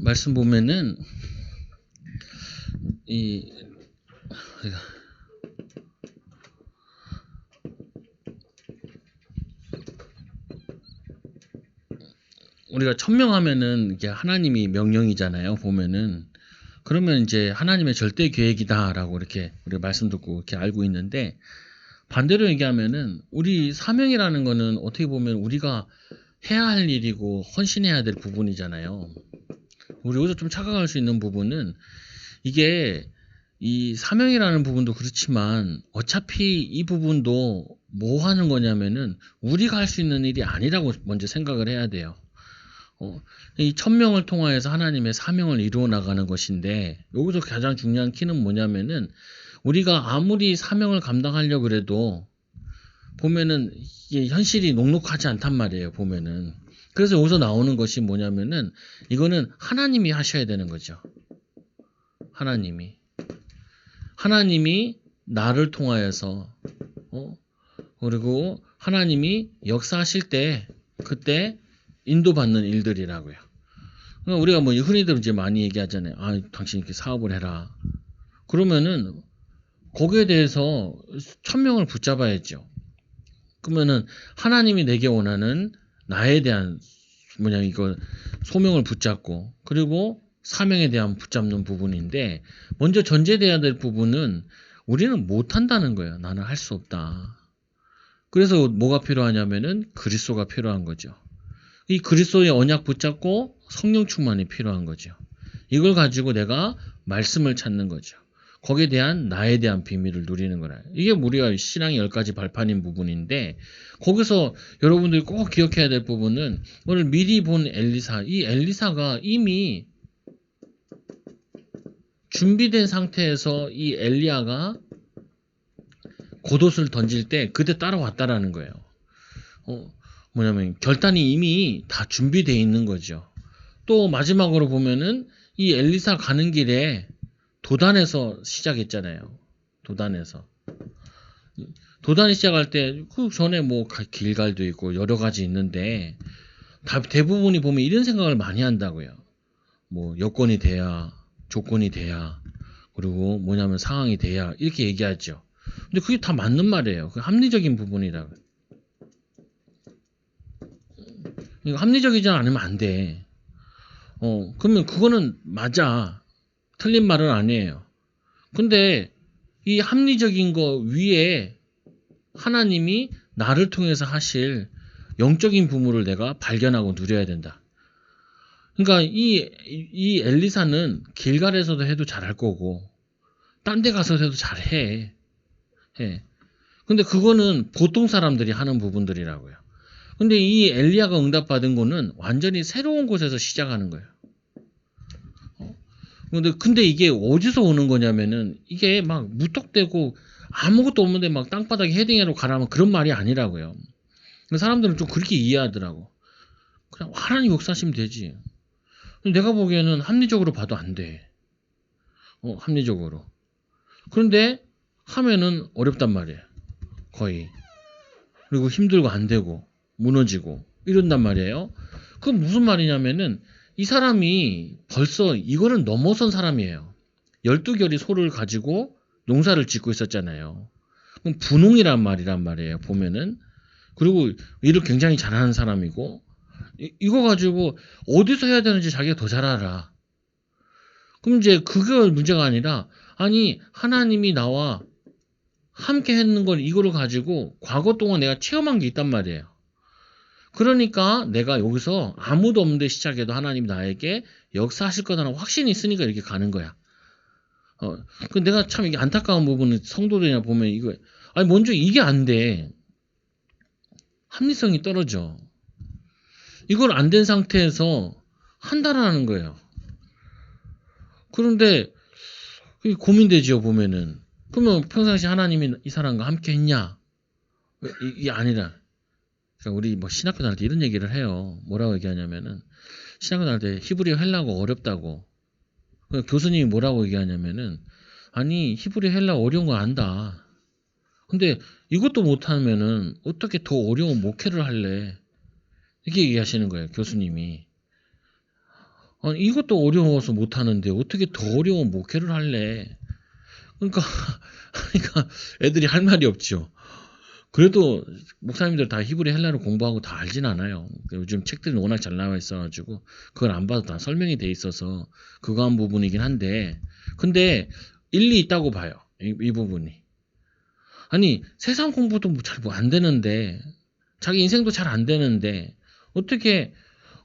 말씀 보면은 이 우리가 천명하면은 이게 하나님이 명령이잖아요. 보면은 그러면 이제 하나님의 절대 계획이다라고 이렇게 우리가 말씀 듣고 이렇게 알고 있는데, 반대로 얘기하면은 우리 사명이라는 거는 어떻게 보면 우리가 해야 할 일이고 헌신해야 될 부분이잖아요. 우리 여기서 좀 착각할 수 있는 부분은, 이게 이 사명이라는 부분도 그렇지만 어차피 이 부분도 뭐 하는 거냐면은 우리가 할 수 있는 일이 아니라고 먼저 생각을 해야 돼요. 이 천명을 통하여서 하나님의 사명을 이루어 나가는 것인데, 여기서 가장 중요한 키는 뭐냐면은, 우리가 아무리 사명을 감당하려고 그래도 보면은 이게 현실이 녹록하지 않단 말이에요. 보면은. 그래서 여기서 나오는 것이 뭐냐면은, 이거는 하나님이 하셔야 되는 거죠. 하나님이 나를 통하여서 그리고 하나님이 역사하실 때 그때 인도받는 일들이라고요. 그러니까 우리가 뭐 흔히들 이제 많이 얘기하잖아요. 아, 당신 이렇게 사업을 해라. 그러면은 거기에 대해서 천명을 붙잡아야죠. 그러면은 하나님이 내게 원하는 나에 대한 이거 소명을 붙잡고, 그리고 사명에 대한 붙잡는 부분인데, 먼저 전제돼야 될 부분은 우리는 못한다는 거예요. 나는 할 수 없다. 그래서 뭐가 필요하냐면은 그리스도가 필요한 거죠. 이 그리스도의 언약 붙잡고 성령 충만이 필요한 거죠. 이걸 가지고 내가 말씀을 찾는 거죠. 거기에 대한 나에 대한 비밀을 누리는 거라. 이게 우리가 신앙의 10가지 발판인 부분인데, 거기서 여러분들이 꼭 기억해야 될 부분은, 오늘 미리 본 엘리사, 이 엘리사가 이미 준비된 상태에서 이 엘리야가 겉옷을 던질 때 그때 따라왔다라는 거예요. 결단이 이미 다 준비되어 있는 거죠. 또 마지막으로 보면은 이 엘리사 가는 길에 도단에서 시작했잖아요. 도단이 시작할 때 그 전에 뭐 길갈도 있고 여러 가지 있는데, 대부분이 보면 이런 생각을 많이 한다고요. 뭐 여건이 돼야, 조건이 돼야, 그리고 뭐냐면 상황이 돼야, 이렇게 얘기하죠. 근데 그게 다 맞는 말이에요. 그 합리적인 부분이라고. 합리적이지 않으면 안 돼. 그러면 그거는 맞아. 틀린 말은 아니에요. 근데 이 합리적인 거 위에 하나님이 나를 통해서 하실 영적인 부분을 내가 발견하고 누려야 된다. 그러니까 이 엘리사는 길갈에서도 해도 잘할 거고, 딴 데 가서 해도 잘해. 근데 그거는 보통 사람들이 하는 부분들이라고요. 근데 이 엘리야가 응답받은 거는 완전히 새로운 곳에서 시작하는 거예요. 근데 이게 어디서 오는 거냐면은, 이게 막 무턱대고 아무것도 없는데 막 땅바닥에 헤딩하러 가라면 그런 말이 아니라고요. 사람들은 좀 그렇게 이해하더라고. 그냥 하나님 역사하시면 되지. 내가 보기에는 합리적으로 봐도 안 돼. 합리적으로. 그런데 하면은 어렵단 말이에요. 거의. 그리고 힘들고 안 되고 무너지고 이런단 말이에요. 그건 무슨 말이냐면은, 이 사람이 벌써 이거는 넘어선 사람이에요. 12결의 소를 가지고 농사를 짓고 있었잖아요. 그럼 분홍이란 말이란 말이에요. 보면은. 그리고 일을 굉장히 잘하는 사람이고, 이거 가지고 어디서 해야 되는지 자기가 더 잘 알아. 그럼 이제 그게 문제가 아니라, 아니 하나님이 나와 함께 했는 걸 이거를 가지고 과거 동안 내가 체험한 게 있단 말이에요. 그러니까 내가 여기서 아무도 없는데 시작해도 하나님이 나에게 역사하실 거다라는 확신이 있으니까 이렇게 가는 거야. 그 내가 참 이게 안타까운 부분은, 성도들이나 보면 이거, 아니 먼저 이게 안 돼. 합리성이 떨어져. 이걸 안 된 상태에서 한다라는 거예요. 그런데 고민되죠, 보면은. 그러면 평상시 하나님이 이 사람과 함께 했냐? 이게 아니라. 그러니까 우리 뭐 신학교 다닐 때 이런 얘기를 해요. 뭐라고 얘기하냐면은, 신학교 다닐 때 히브리어 헬라어가 어렵다고. 교수님이 뭐라고 얘기하냐면은, 아니 히브리어 헬라어 어려운 거 안다. 근데 이것도 못하면은 어떻게 더 어려운 목회를 할래? 이렇게 얘기하시는 거예요, 교수님이. 아니, 이것도 어려워서 못하는데 어떻게 더 어려운 목회를 할래? 그러니까, 그러니까 애들이 할 말이 없죠. 그래도 목사님들 다 히브리 헬라를 공부하고 다 알진 않아요. 요즘 책들이 워낙 잘 나와 있어가지고 그걸 안 봐도 다 설명이 돼 있어서 그거 한 부분이긴 한데, 근데 일리 있다고 봐요. 이 부분이. 아니, 세상 공부도 잘 안 되는데, 자기 인생도 잘 안 되는데 어떻게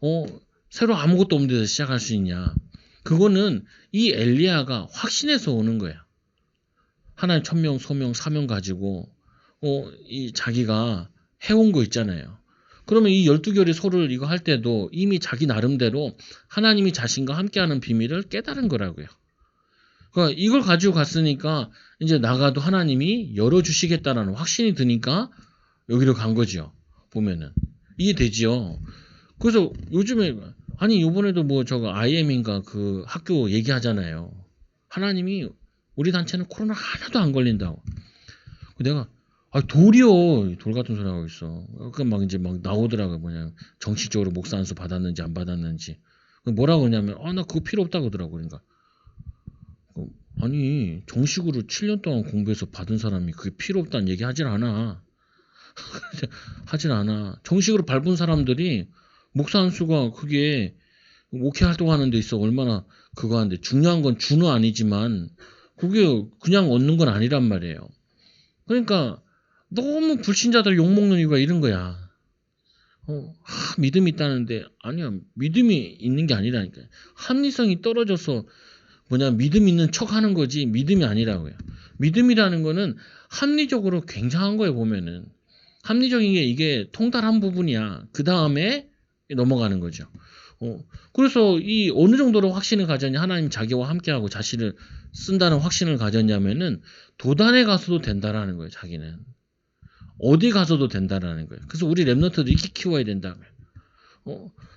어 새로 아무것도 없는 데서 시작할 수 있냐? 그거는 이 엘리야가 확신해서 오는 거야. 하나님 천명, 소명, 사명 가지고 이 자기가 해온 거 있잖아요. 그러면 이 12개월의 소를 이거 할 때도 이미 자기 나름대로 하나님이 자신과 함께하는 비밀을 깨달은 거라고요. 그러니까 이걸 가지고 갔으니까 이제 나가도 하나님이 열어주시겠다라는 확신이 드니까 여기로 간 거죠. 보면은. 이해되지요? 그래서 요즘에, 아니, 요번에도 뭐 저거 IM인가 그 학교 얘기하잖아요. 하나님이 우리 단체는 코로나 하나도 안 걸린다고. 내가, 돌이요. 돌 같은 소리 하고 있어. 그러니까 막 이제 막 나오더라고요. 뭐냐. 정식적으로 목사 안수 받았는지 안 받았는지. 뭐라고 그러냐면, 나 그거 필요 없다고 그러더라고. 그러니까. 아니, 정식으로 7년 동안 공부해서 받은 사람이 그게 필요 없다는 얘기 하질 않아. 하진 않아. 정식으로 밟은 사람들이 목사 안수가 그게 목회 활동하는 데 있어 얼마나 그거 하는데, 중요한 건 주는 아니지만 그게 그냥 얻는 건 아니란 말이에요. 그러니까 너무 불신자들 욕먹는 이유가 이런 거야. 믿음이 있다는데, 아니야, 믿음이 있는 게 아니라니까. 합리성이 떨어져서 믿음 있는 척 하는 거지 믿음이 아니라고요. 믿음이라는 거는 합리적으로 굉장한 거예요. 보면은 합리적인 게 이게 통달한 부분이야. 그 다음에 넘어가는 거죠. 그래서 이 어느 정도로 확신을 가졌냐, 하나님 자기와 함께하고 자신을 쓴다는 확신을 가졌냐면은 도단에 가서도 된다라는 거예요. 자기는 어디 가서도 된다라는 거예요. 그래서 우리 랩런트도 이렇게 키워야 된다고요.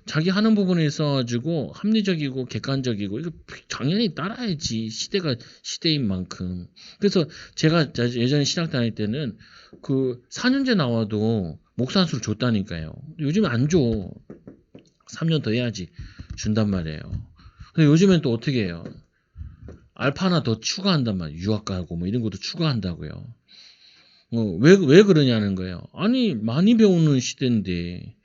자기 하는 부분에 있어가지고 합리적이고 객관적이고 이거 당연히 따라야지. 시대가 시대인 만큼. 그래서 제가 예전에 신학 다닐 때는 그 4년제 나와도 목사안수를 줬다니까요. 요즘은 안 줘. 3년 더 해야지 준단 말이에요. 근데 요즘엔 또 어떻게 해요? 알파 하나 더 추가한단 말이에요. 유학 가고 뭐 이런 것도 추가한다고요. 왜 그러냐는 거예요. 아니, 많이 배우는 시대인데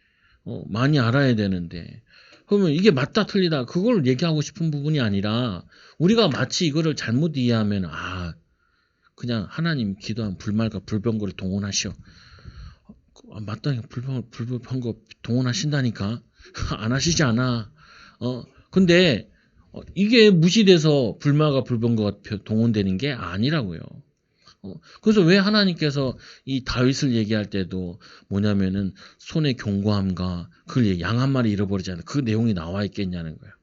많이 알아야 되는데, 그러면 이게 맞다 틀리다 그걸 얘기하고 싶은 부분이 아니라, 우리가 마치 이거를 잘못 이해하면 그냥 하나님 기도한 불말과 불병거를 동원하시오. 맞다, 불병거 동원하신다니까. 안 하시지 않아. 근데 이게 무시돼서 불말과 불병거가 동원되는 게 아니라고요. 그래서 왜 하나님께서 이 다윗을 얘기할 때도 뭐냐면은 손의 견고함과 그걸 양 한 마리 잃어버리지 않는 그 내용이 나와 있겠냐는 거예요.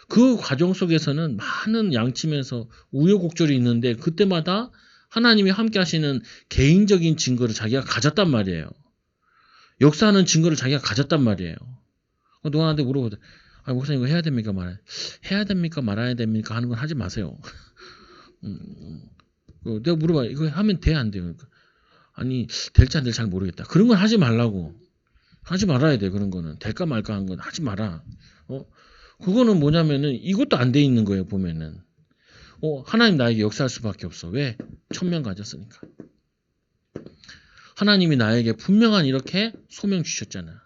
그 과정 속에서는 많은 양치면서 우여곡절이 있는데 그때마다 하나님이 함께 하시는 개인적인 증거를 자기가 가졌단 말이에요. 역사하는 증거를 자기가 가졌단 말이에요. 누구한테 물어보다, 목사님 이거 해야 됩니까 해야 됩니까 말아야 됩니까 하는 건 하지 마세요. 내가 물어봐, 이거 하면 돼 안 돼요? 그러니까, 아니, 될지 안 될지 잘 모르겠다. 그런 건 하지 말라고. 하지 말아야 돼. 그런 거는 될까 말까 하는 건 하지 마라. 그거는 뭐냐면은 이것도 안 돼 있는 거예요. 보면은 하나님 나에게 역사할 수밖에 없어. 왜? 천명 가졌으니까. 하나님이 나에게 분명한 이렇게 소명 주셨잖아.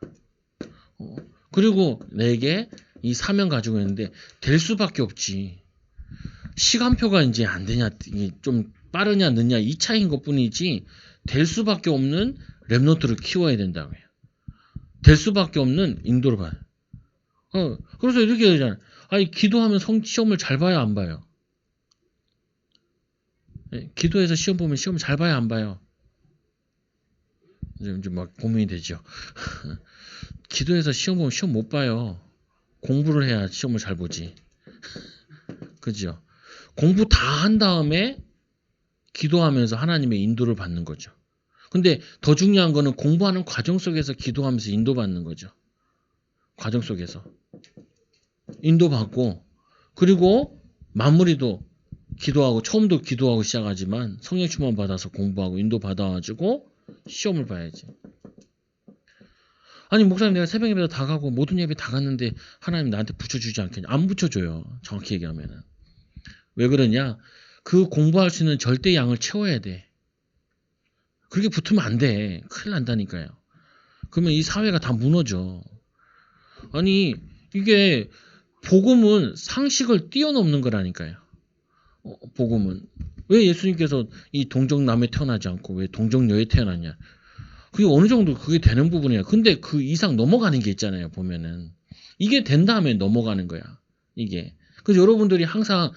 그리고 내게 이 사명 가지고 있는데 될 수밖에 없지. 시간표가 이제 안 되냐, 좀 빠르냐 늦냐 이 차이인 것 뿐이지, 될 수밖에 없는 랩노트를 키워야 된다고요. 될 수밖에 없는 인도를 봐요. 그래서 이렇게 되잖아요. 아니, 기도하면 시험을 잘 봐야 안 봐요? 기도해서 시험 보면 시험 잘 봐야 안 봐요? 이제 막 고민이 되죠. 기도해서 시험 보면 시험 못 봐요. 공부를 해야 시험을 잘 보지. 그죠? 공부 다 한 다음에 기도하면서 하나님의 인도를 받는 거죠. 근데 더 중요한 거는 공부하는 과정 속에서 기도하면서 인도받는 거죠. 과정 속에서 인도받고, 그리고 마무리도 기도하고, 처음도 기도하고 시작하지만 성령 충만 받아서 공부하고 인도받아가지고 시험을 봐야지. 아니 목사님 내가 새벽 예배도 다 가고 모든 예배 다 갔는데 하나님 나한테 붙여주지 않겠냐? 안 붙여줘요. 정확히 얘기하면은. 왜 그러냐? 그 공부할 수 있는 절대 양을 채워야 돼. 그렇게 붙으면 안 돼. 큰일 난다니까요. 그러면 이 사회가 다 무너져. 아니 이게 복음은 상식을 뛰어넘는 거라니까요. 복음은. 왜 예수님께서 이 동정남에 태어나지 않고 왜 동정녀에 태어났냐? 그게 어느 정도 그게 되는 부분이에요. 근데 그 이상 넘어가는 게 있잖아요. 보면은. 이게 된 다음에 넘어가는 거야. 이게. 그래서 여러분들이 항상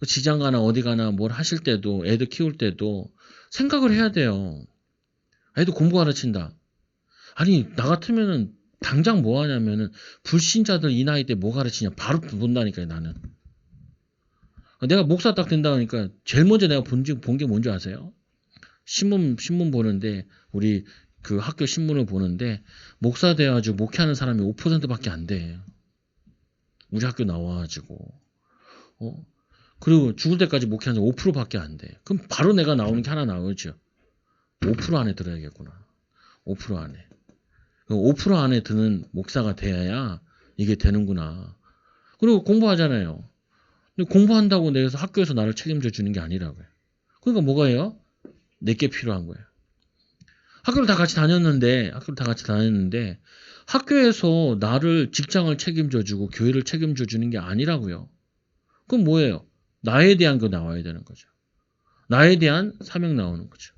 지장 가나 어디 가나 뭘 하실 때도 애들 키울 때도 생각을 해야 돼요. 애들 공부 가르친다. 아니 나 같으면은 당장 뭐 하냐면은 불신자들 이 나이 때 뭐 가르치냐 바로 본다니까요. 나는. 내가 목사 딱 된다 그러니까 제일 먼저 내가 본 게 뭔지 아세요? 신문 보는데 우리 그 학교 신문을 보는데 목사 돼가지고 목회하는 사람이 5%밖에 안 돼. 우리 학교 나와가지고 그리고 죽을 때까지 목회하는 사람 5%밖에 안 돼. 그럼 바로 내가 나오는 게 하나 나오죠. 5% 안에 들어야겠구나. 5% 안에. 5% 안에 드는 목사가 돼야 이게 되는구나. 그리고 공부하잖아요. 근데 공부한다고 내가 학교에서 나를 책임져 주는 게 아니라고요. 그러니까 뭐가 해요? 내게 필요한 거예요. 학교를 다 같이 다녔는데 학교에서 나를 직장을 책임져 주고 교회를 책임져 주는 게 아니라고요. 그럼 뭐예요? 나에 대한 거 나와야 되는 거죠. 나에 대한 사명 나오는 거죠.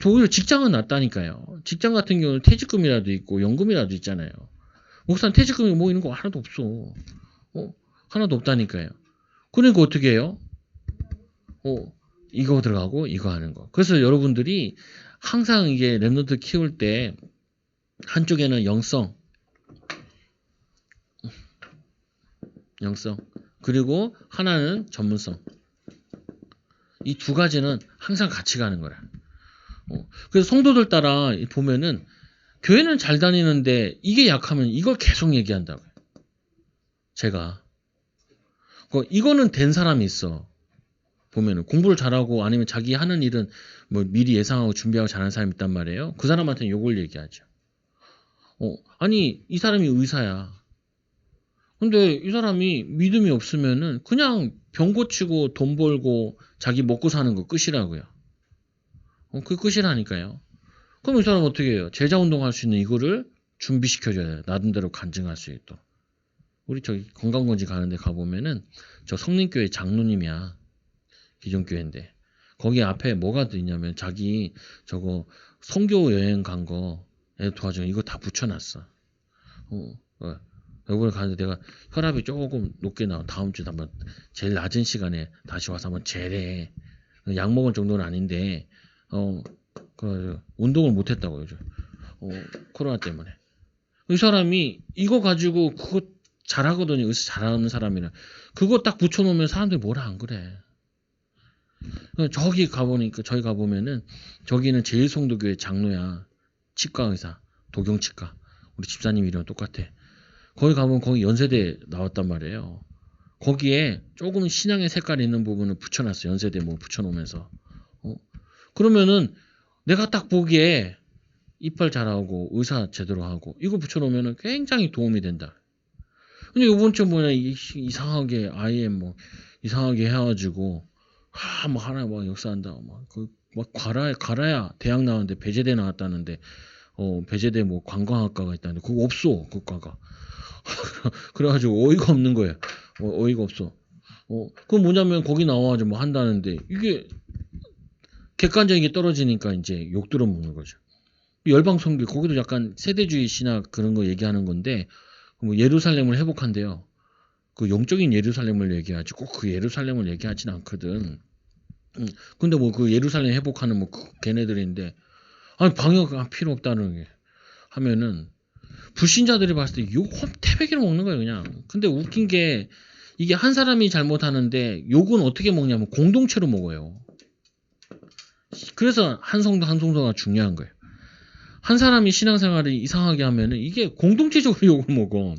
오히려 직장은 낫다니까요. 직장 같은 경우는 퇴직금이라도 있고 연금이라도 있잖아요. 목사는 퇴직금이 뭐 있는 거 하나도 없어. 하나도 없다니까요. 그러니까 어떻게 해요? 이거 들어가고 이거 하는 거. 그래서 여러분들이 항상 이게 랩런트 키울 때 한쪽에는 영성 그리고 하나는 전문성. 이 두 가지는 항상 같이 가는 거야. 그래서 성도들 따라 보면은 교회는 잘 다니는데 이게 약하면 이걸 계속 얘기한다고요. 제가 이거는 된 사람이 있어. 보면은 공부를 잘하고 아니면 자기 하는 일은 뭐 미리 예상하고 준비하고 잘하는 사람이 있단 말이에요. 그 사람한테는 요걸 얘기하죠. 아니 이 사람이 의사야. 근데 이 사람이 믿음이 없으면은 그냥 병 고치고 돈 벌고 자기 먹고 사는 거 끝이라고요. 그게 끝이라니까요. 그럼 이 사람 어떻게 해요? 제자 운동할 수 있는 이거를 준비시켜줘야 돼요. 나름대로 간증할 수 있도록. 우리 저기 건강검진 가는데 가보면은 저 성림교회 장로님이야. 기존교회인데. 거기 앞에 뭐가 있냐면 자기 저거 선교 여행 간 거 도와줘. 이거 다 붙여놨어. 이번에 가는데 내가 혈압이 조금 높게 나와. 다음 주에 한번 제일 낮은 시간에 다시 와서 한번 재래. 약 먹을 정도는 아닌데 운동을 못했다고 요즘. 코로나 때문에. 이 사람이 이거 가지고 그거 잘하거든요. 의사 잘하는 사람이라. 그거 딱 붙여놓으면 사람들이 뭐라 안 그래. 저기 가보니까 저희 가보면은 저기는 제일성도교회 장로야. 치과 의사. 도경치과. 우리 집사님 이름 똑같아. 거기 가면 거기 연세대 나왔단 말이에요. 거기에 조금 신앙의 색깔이 있는 부분을 붙여놨어. 연세대 뭐 붙여놓으면서. 그러면은 내가 딱 보기에 이빨 잘하고 의사 제대로 하고 이거 붙여놓으면 굉장히 도움이 된다. 근데 요번 주 뭐냐 이상하게 아예 뭐 이상하게 해가지고 뭐 하나 뭐 역사한다 막 가라야 대학 나왔는데 배제대 나왔다는데 배제대 뭐 관광학과가 있다는데 그거 없어 그 과가. 그래가지고 어이가 없는 거예요. 어이가 없어. 그건 뭐냐면 거기 나와가지고 뭐 한다는데 이게 객관적인 게 떨어지니까 이제 욕 들어먹는 거죠. 열방선교 거기도 약간 세대주의 신학 그런 거 얘기하는 건데 뭐 예루살렘을 회복한대요. 그 영적인 예루살렘을 얘기하지 꼭 그 예루살렘을 얘기하진 않거든. 근데 뭐 그 예루살렘 회복하는 뭐 걔네들인데 아니 방역 필요 없다는 게 하면은 불신자들이 봤을 때 욕 태백이로 먹는 거예요 그냥. 근데 웃긴 게 이게 한 사람이 잘못하는데 욕은 어떻게 먹냐면 공동체로 먹어요. 그래서 한 성도가 중요한 거예요. 한 사람이 신앙생활을 이상하게 하면은 이게 공동체적으로 욕을 먹어.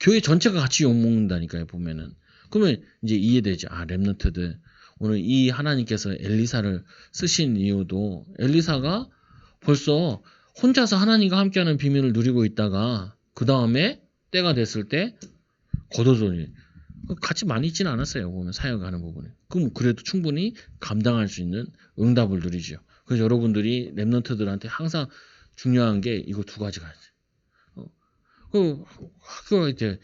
교회 전체가 같이 욕 먹는다니까요 보면은. 그러면 이제 이해되죠. 랩런트들 오늘 이 하나님께서 엘리사를 쓰신 이유도 엘리사가 벌써 혼자서 하나님과 함께하는 비밀을 누리고 있다가 그 다음에 때가 됐을 때 걷어들이 같이 많이 있지는 않았어요. 보면 사역하는 부분에. 그럼 그래도 충분히 감당할 수 있는 응답을 누리죠. 그래서 여러분들이 랩런트들한테 항상 중요한 게 이거 두 가지가 있어요. 그 학교가 이제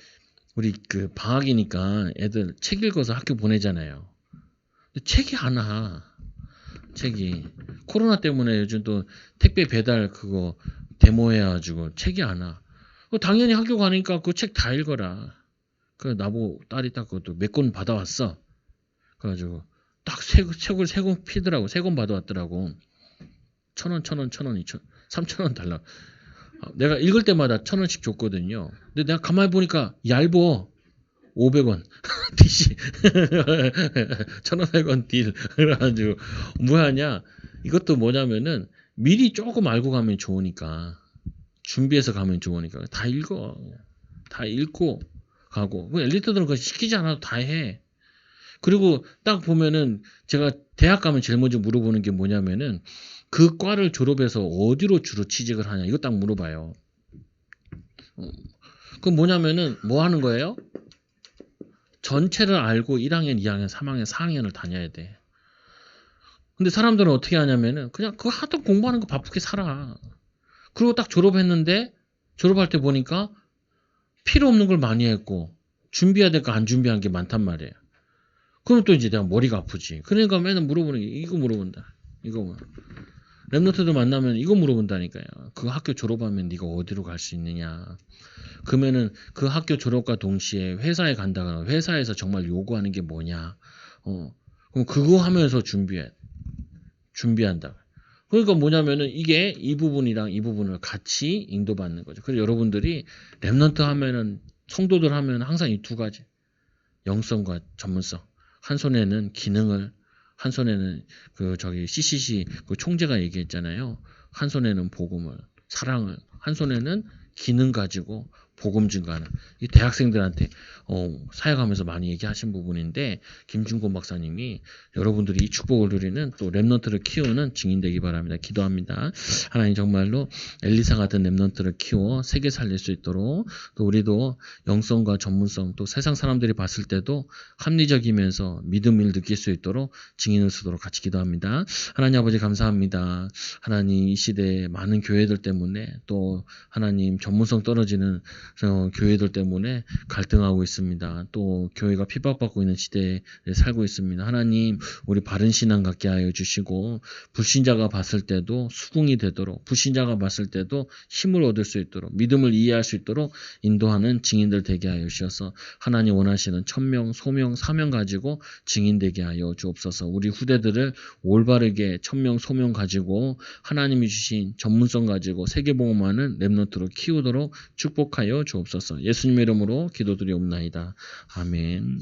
우리 그 방학이니까 애들 책 읽어서 학교 보내잖아요. 근데 책이 안 와. 책이 코로나 때문에 요즘 또 택배 배달 그거 데모해가지고 책이 안 와. 당연히 학교 가니까 그 책 다 읽어라. 그 나보고 딸이 딱 그것도 몇 권 받아왔어. 그래가지고 딱 책을 세 권 피더라고. 세 권 받아왔더라고. 1,000원, 1,000원, 1,000원, 2,000원, 3,000원 달라. 내가 읽을 때마다 1,000원씩 줬거든요. 근데 내가 가만히 보니까 얇어. 500원 DC 1,500원 딜. 그래가지고 뭐하냐, 이것도 뭐냐면은 미리 조금 알고 가면 좋으니까, 준비해서 가면 좋으니까 다 읽어. 다 읽고 가고. 엘리트들은 그거 시키지 않아도 다 해. 그리고 딱 보면은 제가 대학 가면 제일 먼저 물어보는 게 뭐냐면은 그 과를 졸업해서 어디로 주로 취직을 하냐, 이거 딱 물어봐요. 그럼 뭐냐면은 뭐 하는 거예요? 전체를 알고 1학년, 2학년, 3학년, 4학년을 다녀야 돼. 근데 사람들은 어떻게 하냐면은 그냥 그거 하도 공부하는 거 바쁘게 살아. 그리고 딱 졸업했는데 졸업할 때 보니까 필요 없는 걸 많이 했고 준비해야 될 거 안 준비한 게 많단 말이에요. 그럼 또 이제 내가 머리가 아프지. 그러니까 맨날 물어보는 게 이거 물어본다. 이거 랩노트들 만나면 이거 물어본다니까요. 그 학교 졸업하면 네가 어디로 갈 수 있느냐. 그러면은 그 학교 졸업과 동시에 회사에 간다거나 회사에서 정말 요구하는 게 뭐냐. 그럼 그거 하면서 준비한다. 그러니까 뭐냐면은 이게 이 부분이랑 이 부분을 같이 인도받는 거죠. 그래서 여러분들이 랩넌트 하면은, 성도들 하면 항상 이 두 가지, 영성과 전문성. 한 손에는 기능을, 한 손에는 그 저기 CCC 그 총재가 얘기했잖아요. 한 손에는 복음을, 사랑을, 한 손에는 기능 가지고 복음 증가하는, 이 대학생들한테 사역하면서 많이 얘기하신 부분인데, 김준곤 박사님이 여러분들이 이 축복을 누리는 또 랩넌트를 키우는 증인 되기 바랍니다. 기도합니다. 하나님 정말로 엘리사 같은 랩넌트를 키워 세계 살릴 수 있도록, 또 우리도 영성과 전문성, 또 세상 사람들이 봤을 때도 합리적이면서 믿음을 느낄 수 있도록 증인을 쓰도록 같이 기도합니다. 하나님 아버지 감사합니다. 하나님 이 시대에 많은 교회들 때문에, 또 하나님 전문성 떨어지는 교회들 때문에 갈등하고 있습니다. 또 교회가 핍박받고 있는 시대에 살고 있습니다. 하나님, 우리 바른 신앙 갖게 하여 주시고, 불신자가 봤을 때도 수긍이 되도록, 불신자가 봤을 때도 힘을 얻을 수 있도록, 믿음을 이해할 수 있도록 인도하는 증인들 되게 하여 주셔서, 하나님 원하시는 천명, 소명, 사명 가지고 증인 되게 하여 주옵소서. 우리 후대들을 올바르게 천명, 소명 가지고 하나님이 주신 전문성 가지고 세계복음하는 랩넌트로 키우도록 축복하여 주옵소서. 예수님의 이름으로 기도드리옵나이다. 아멘.